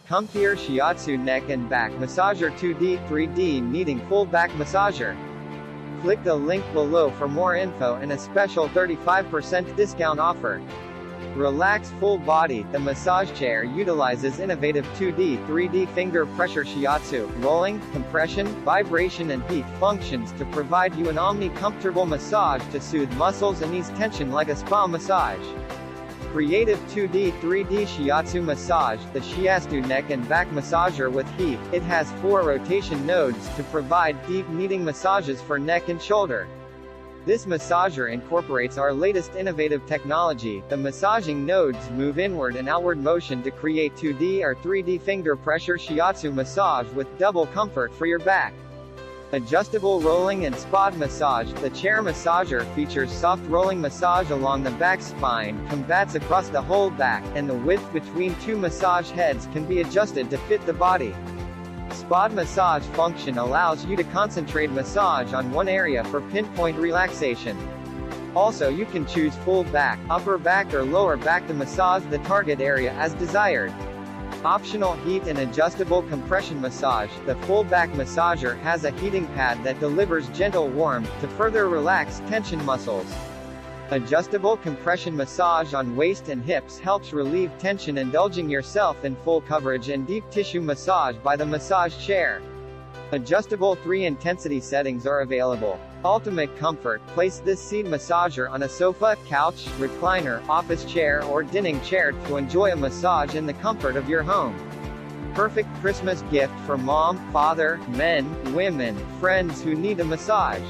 Comfier Shiatsu Neck and Back Massager 2D 3D Kneading Full Back Massager. Click the link below for more info and a special 35% discount offer. Relax full body. The massage chair utilizes innovative 2D 3D finger pressure shiatsu, rolling, compression, vibration and heat functions to provide you an omni comfortable massage to soothe muscles and ease tension like a spa massage. Creative 2D 3D Shiatsu Massage, the Shiastu Neck and Back Massager with heat. It has 4 rotation nodes to provide deep kneading massages for neck and shoulder. This massager incorporates our latest innovative technology. The massaging nodes move inward and outward motion to create 2D or 3D finger pressure shiatsu massage with double comfort for your back. Adjustable rolling and spot massage. The chair massager features soft rolling massage along the back spine, combats across the whole back, and the width between 2 massage heads can be adjusted to fit the body. Spot massage function allows you to concentrate massage on one area for pinpoint relaxation. Also, you can choose full back, upper back or lower back to massage the target area as desired. Optional heat and adjustable compression massage. The full back massager has a heating pad that delivers gentle warmth to further relax tension muscles. Adjustable compression massage on waist and hips helps relieve tension, indulging yourself in full coverage and deep tissue massage by the massage chair. Adjustable 3-intensity settings are available. Ultimate comfort. Place this seat massager on a sofa, couch, recliner, office chair or dining chair to enjoy a massage in the comfort of your home. Perfect Christmas gift for mom, father, men, women, friends who need a massage.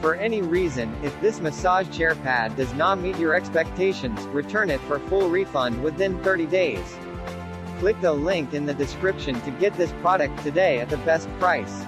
For any reason, if this massage chair pad does not meet your expectations, return it for full refund within 30 days. Click the link in the description to get this product today at the best price.